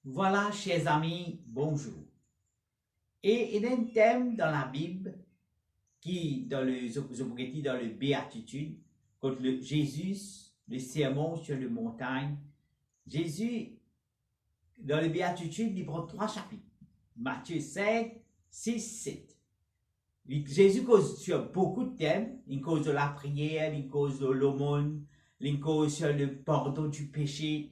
Voilà, chers amis, bonjour. Et il y a un thème dans la Bible qui, dans le Zobreti, dans le Béatitude, quand Jésus, le sermon sur la montagne, Jésus, dans le Béatitude, il prend trois chapitres. Matthieu 5, 6, 7. Jésus cause sur beaucoup de thèmes. Il cause de la prière, il cause de l'aumône, il cause sur le pardon du péché.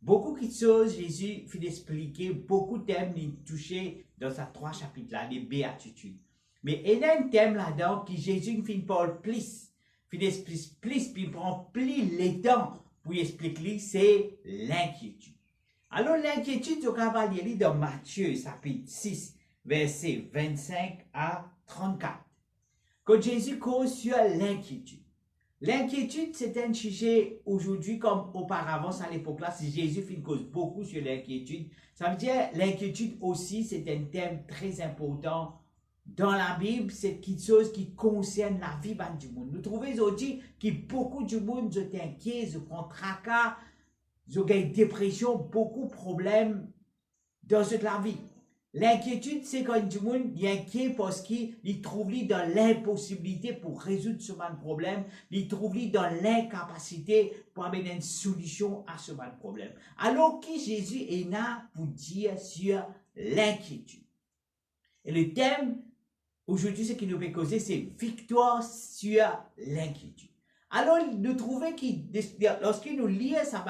Beaucoup de choses, Jésus fait expliquer, beaucoup de thèmes il touché dans ces trois chapitres-là, les béatitudes. Mais il y a un thème là-dedans que Jésus fait parle plus, puis il prend plus le temps pour expliquer, c'est l'inquiétude. Alors l'inquiétude, on va lire dans Matthieu chapitre 6, verset 25 à 34. Quand Jésus cause sur l'inquiétude. L'inquiétude, c'est un sujet aujourd'hui comme auparavant, à l'époque-là, si Jésus fait une cause beaucoup sur l'inquiétude. Ça veut dire l'inquiétude aussi, c'est un thème très important dans la Bible, c'est quelque chose qui concerne la vie du monde. Nous trouvons aujourd'hui que beaucoup du monde sont inquiets, se prend tracas, ils ont une dépression, beaucoup de problèmes dans cette la vie. L'inquiétude, c'est quand du monde est inquiet parce qu'il trouve dans l'impossibilité pour résoudre ce même problème, il trouve dans l'incapacité pour amener une solution à ce même problème. Alors que Jésus est là pour dire sur l'inquiétude. Et le thème aujourd'hui, ce qui nous fait causer, c'est victoire sur l'inquiétude. Alors, nous trouvons que lorsqu'il nous lit ça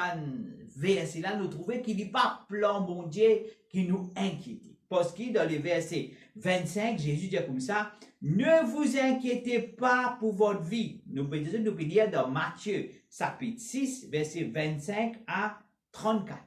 verset là, nous trouvons qu'il n'est pas plan bon Dieu qui nous inquiète. Parce que dans le verset 25, Jésus dit comme ça, ne vous inquiétez pas pour votre vie. Nous pouvons lire dans Matthieu, chapitre 6, verset 25 à 34.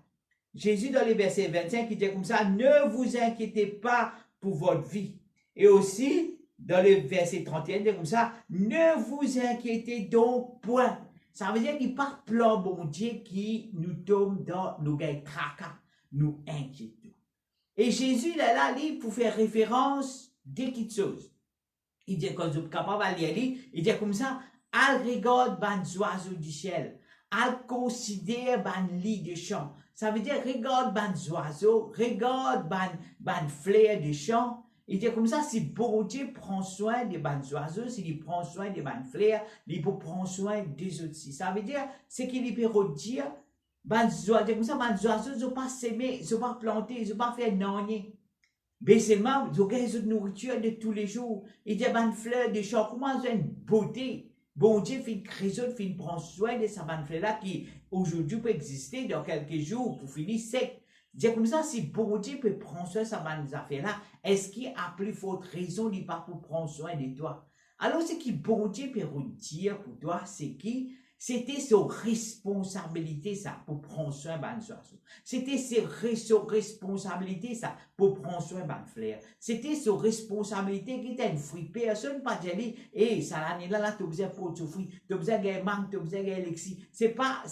Jésus, dans le verset 25, il dit comme ça, ne vous inquiétez pas pour votre vie. Et aussi, dans le verset 31, il dit comme ça, ne vous inquiétez donc point. Ça veut dire qu'il n'y a pas plan bon Dieu qui nous tombe dans nos tracas, nous inquiétons. Et Jésus, il est là, pour faire référence des petites choses. Il dit, quand vous êtes capable de lire, il dit comme ça, al regarde les oiseaux du ciel, al considère les lits de champ. Ça veut dire, regarde les oiseaux, regarde les fleurs de champ. Il dit comme ça, si bon Dieu prend soin des oiseaux, s'il prend soin des fleurs, il peut prendre soin des autres. Ça veut dire, c'est qu'il peut dire, les oiseaux, ils n'ont pas sémé, ils n'ont pas planté, ils n'ont pas fait rien. Mais seulement, ils ont de nourriture de tous les jours. Il y a des fleurs de champ, comment c'est une beauté. Bon Dieu fait une création, fait prendre soin de ces fleurs-là qui aujourd'hui peut exister dans quelques jours pour finir sec. Dire comme ça, si bon Dieu peut prendre soin de ces affaires-là, est-ce qu'il a plus forte raison de pas pour prendre soin de toi? Alors, ce qui bon Dieu peut dire pour toi, c'est qui? C'était sa responsabilité, ça, pour prendre soin de oiseaux. C'était sa responsabilité, ça, pour prendre soin de fleurs. C'était sa responsabilité qui était une fruit. Personne pas dit, et ça l'année là, tu as besoin pour te fruit, tu as besoin de manque, tu as besoin d'élixir. C'est pas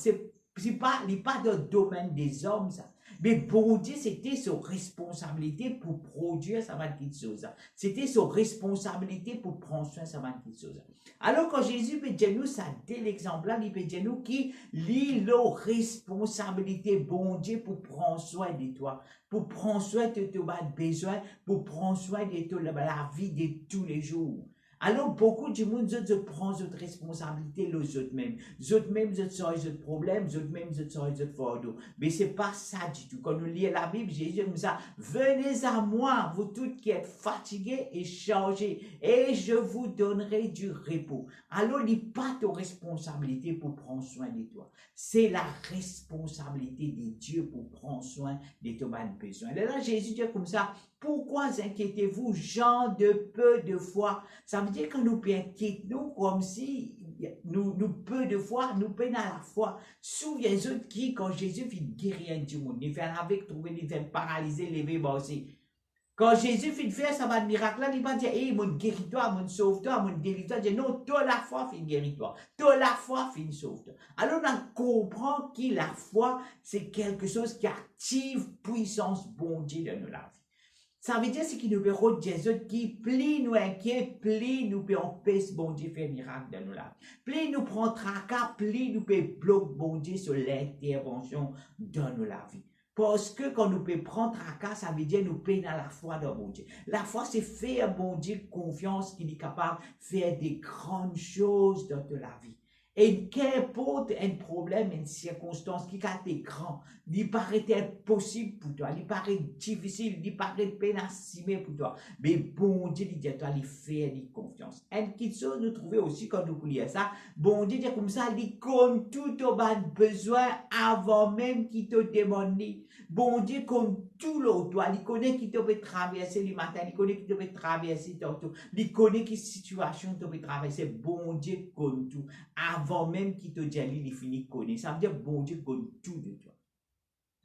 dans le domaine des hommes, ça. Mais pour Dieu, c'était sa responsabilité pour produire sa petite chose. C'était sa responsabilité pour prendre soin de sa petite chose. Alors, quand Jésus peut dire nous, ça, dès l'exemple là, il peut dire nous qui lit la responsabilité, bon Dieu, pour prendre soin de toi, pour prendre soin de tes besoins, pour prendre soin de la vie de tous les jours. Alors, beaucoup de monde, je prends cette responsabilité, les autres mêmes. Les autres mêmes, je sont les autres problèmes, les autres mêmes, je sont les autres fardeaux. Mais c'est pas ça du tout. Quand nous lisons la Bible, Jésus dit ça, venez à moi, vous tous qui êtes fatigués et chargés, et je vous donnerai du repos. Alors, il n'est pas ta responsabilité pour prendre soin de toi. C'est la responsabilité de Dieu pour prendre soin de tes besoins. Et là, Jésus dit comme ça, pourquoi inquiétez-vous, gens de peu de foi? Ça veut dire que nous inquiétons comme si nous peu de foi, nous peine à la foi. Souviens-vous qui, quand Jésus fit guérir du monde, il fait avec trouver, il fait paralyser, lever, bosser. Quand Jésus fit faire ça va de miracle là, il va dire, hey, mon guéris-toi, mon sauve-toi, mon délivre-toi. Il dit, non, toi la foi fait guéris-toi. Toi la foi fait sauve-toi. Alors on comprend que la foi, c'est quelque chose qui active puissance bon Dieu dans nos vies. Ça veut dire ce qui nous permet Jésus qui plie nous inquiets, plie nous peut empêcher bon Dieu faire miracle dans nos vies. Plie nous prend tracas, plie nous peut bloquer bon Dieu sur l'intervention dans nos vies. Parce que quand nous pouvons prendre tracas, ça veut dire nous pouvons dans la foi de bon Dieu. La foi, c'est faire bon Dieu confiance qu'il est capable de faire des grandes choses dans la vie. Et qu'importe un problème, une circonstance qui a été grand, il paraît impossible pour toi, il paraît difficile, il paraît pénible pour toi. Mais bon Dieu, il dit à toi, il fait des confiance. Et quelque chose nous trouvons aussi quand nous lisons ça, bon Dieu dit comme ça, il comme tout au bas besoin avant même qu'il te demande. Bon Dieu comme tout l'autre, toi, il connaît qui te peut traverser le matin, il connaît qui te peut traverser tantôt, il connaît quelle situation te peut traverser. Bon Dieu comme tout, avant même qu'il te dise, il finit de connaître. Ça veut dire bon Dieu comme tout de toi.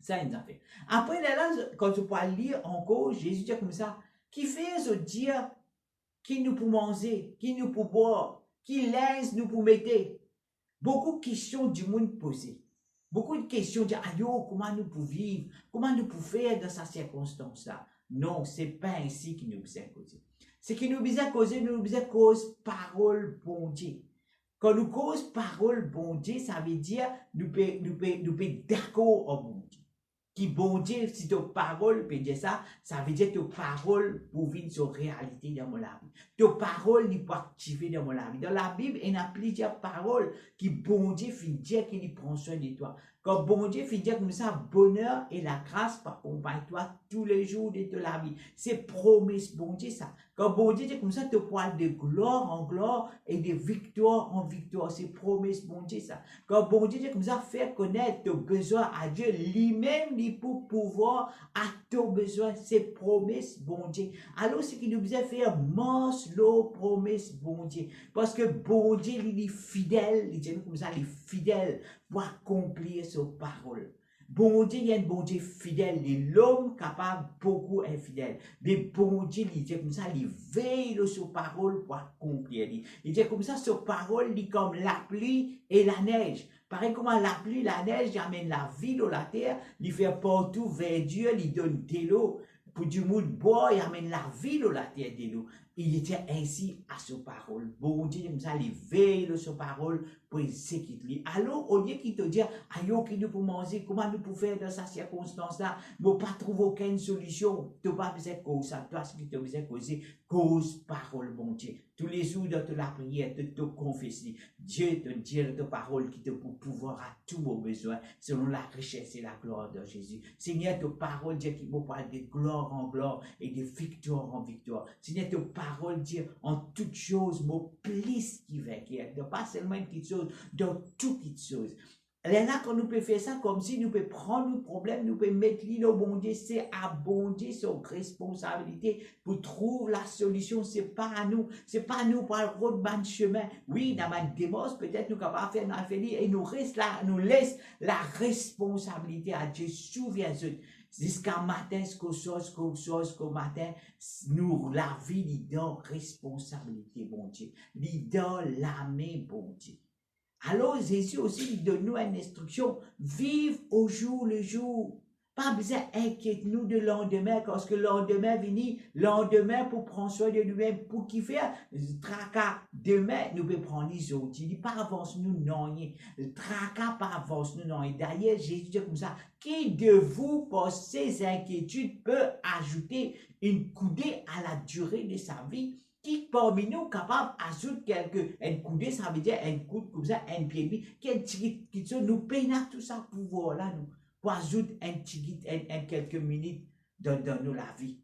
Ça, il nous a fait. Après, là, quand tu peux lire encore, Jésus dit comme ça, qui fait se dire, qui nous peut manger, qui nous peut boire, qui laisse nous pour mettre. Beaucoup de questions du monde posées. Beaucoup de questions de comment nous pouvons vivre, comment nous pouvons faire dans cette circonstance-là. Non, ce n'est pas ainsi qu'il nous a causé. Ce qui nous a causé, nous a cause parole bon Dieu. Quand nous cause parole bon Dieu, ça veut dire nous pouvons d'accord au bon Dieu. Qui bon Dieu, si ta parole peut dire ça, ça veut dire que ta parole pour vivre sur réalité dans mon vie. Ta parole n'est pas activée dans mon vie. Dans la Bible, il y a plusieurs paroles qui bon Dieu fait dire qu'il prend soin de toi. Quand bon Dieu fait dire comme ça, bonheur et la grâce accompagnent toi tous les jours de ta vie. C'est promesse bon Dieu ça. Quand bon Dieu dit comme ça, te parle de gloire en gloire et de victoire en victoire. C'est promesse bon Dieu ça. Quand bon Dieu dit comme ça, faire connaître tes besoins à Dieu, lui-même, pour pouvoir à tes besoins, c'est promesse bon Dieu. Alors, ce qui nous faisait faire, mange l'eau, promesse bon Dieu. Parce que bon Dieu, il est fidèle, il dit comme ça, il est fidèle pour accomplir ses paroles. Bon Dieu, il y a un bon Dieu fidèle, l'homme capable, beaucoup infidèle. Mais bon Dieu, il dit comme ça, il veille sur parole pour accomplir. Il dit comme ça, sur parole, il est comme la pluie et la neige. Pareil comme la pluie, la neige, il amène la vie dans la terre, il fait partout vers Dieu, il donne de l'eau. Pour du monde boire, il amène la vie dans la terre de l'eau. Il était ainsi à sa parole. Bon Dieu, comme ça, il veille sur sa parole pour exécuter. Alors, au lieu qu'il te dise, aïe, qui nous peut manger, comment nous pouvons faire dans cette circonstance-là, mais pas trouver aucune solution, tu n'as pas besoin de cause ça. Toi, ce qui te besoin de causer, cause parole, bon Dieu. Tous les jours dans la prière, de te confesser. Dieu te dit de ta parole qui te pour pouvoir à tous vos besoins, selon la richesse et la gloire de Jésus. Seigneur, ta parole, Dieu, qui vous parle de gloire en gloire et de victoire en victoire. Seigneur, ta parole, Dieu, en toutes choses, mon plus qui vainqueur. Pas seulement une petite chose, dans toutes les choses. Là, quand nous pouvons faire ça, comme si nous pouvons prendre nos problèmes, nous pouvons mettre l'île au bon Dieu, c'est abonder sur responsabilité pour trouver la solution. C'est pas à nous pour le road ban chemin. Oui, dans ma démence, peut-être nous capables de faire notre affaire et nous laisse la responsabilité à Dieu. Souviens-toi. Jusqu'à matin, jusqu'au matin, nous, la vie, il donne responsabilité, bon Dieu. Il donne la main, bon Dieu. Alors, Jésus aussi, il donne nous une instruction. Vive au jour le jour. Pas besoin d'inquiéter-nous de lendemain, parce que lendemain vient, lendemain pour prendre soin de nous-mêmes, pour qui faire tracas. Demain, nous pouvons prendre les autres. Il dit pas avance nous, non. Tracas, pas avance nous, non. Et d'ailleurs, Jésus dit comme ça, qui de vous, pour ces inquiétudes, peut ajouter une coudée à la durée de sa vie? Qui parmi nous capable d'ajouter un coudée, ça veut dire un coude comme ça, un pied demi, qui nous peine tout ça pouvoir là, nous, pour ajouter un petit quelques minutes dans nous la vie.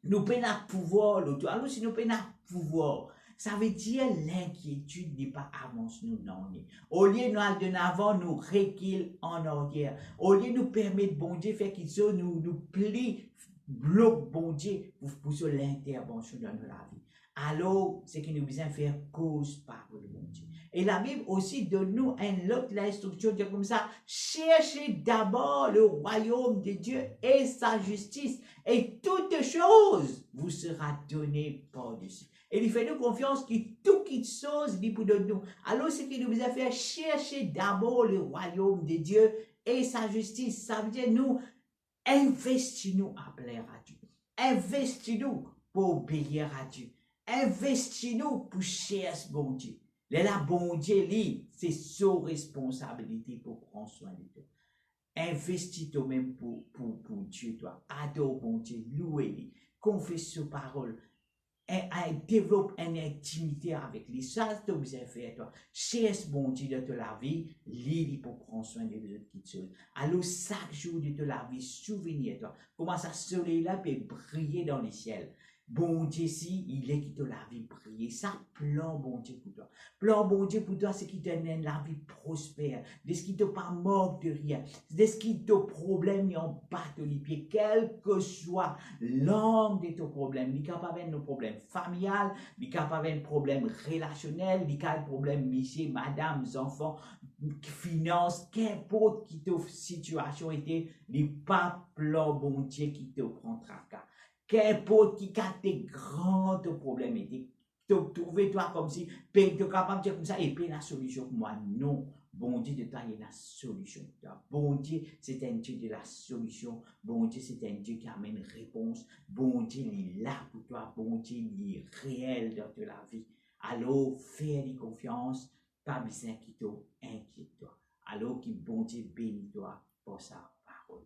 Nous peine à pouvoir l'autre. Alors si nous peine à pouvoir, ça veut dire l'inquiétude n'est pas avance nous non. Au lieu de avant nous recule en arrière. Au lieu de nous permettre bon Dieu faire qu'il soit nous plie bloque bon Dieu pour sur l'intervention dans la vie. Alors, c'est qu'il nous besoin faire cause par le bon Dieu. Et la Bible aussi donne nous une autre instruction comme ça. Cherchez d'abord le royaume de Dieu et sa justice. Et toute chose vous sera donnée par-dessus. Et il fait nous confiance que toute chose il pour donner nous. Alors, c'est qu'il nous besoin faire chercher d'abord le royaume de Dieu et sa justice. Ça veut dire nous, investis-nous à plaire à Dieu. Investis-nous pour obéir à Dieu. Investis-nous pour chercher bon Dieu. Là, bon Dieu, c'est sa responsabilité pour prendre soin de toi. Investis toi-même pour Dieu, toi. Adore bon Dieu, louez-lui, confesse sa parole, développe une intimité avec lui. Ça, tu besoin de faire, toi. Cherche bon Dieu de la vie, lis pour prendre soin des autres qui te sauvent. Alors, chaque jour de la vie, souviens-toi, comment ça soleil-là peut briller dans les ciels. Bon Dieu, si, il est qui te la vie briller. Ça, plan bon Dieu pour toi. Plan bon Dieu pour toi, c'est qui te donne la vie prospère. De ce qui te pas manque de rien. De ce qui te problème, il en bat les pieds. Quel que soit l'homme de ton problème, il est capable de nos problèmes familiales, il est capable de problèmes relationnels, il est capable de problèmes, monsieur, madame, enfants, finances, qu'importe qui ta situation était, il n'est pas plan bon Dieu qui te prend tracas. Qu'importe qui a tes grands problèmes étaient, trouver toi comme si tu es capable de dire comme ça et puis la solution pour moi. Non, bon Dieu de toi, il y a la solution pour toi. Bon Dieu, c'est un Dieu de la solution. Bon Dieu, c'est un Dieu qui amène réponse. Bon Dieu, il est là pour toi. Bon Dieu, il est réel dans ta vie. Alors, fais-lui confiance. Pas besoin qui t'inquiète toi. Alors, que bon Dieu bénit toi pour sa parole.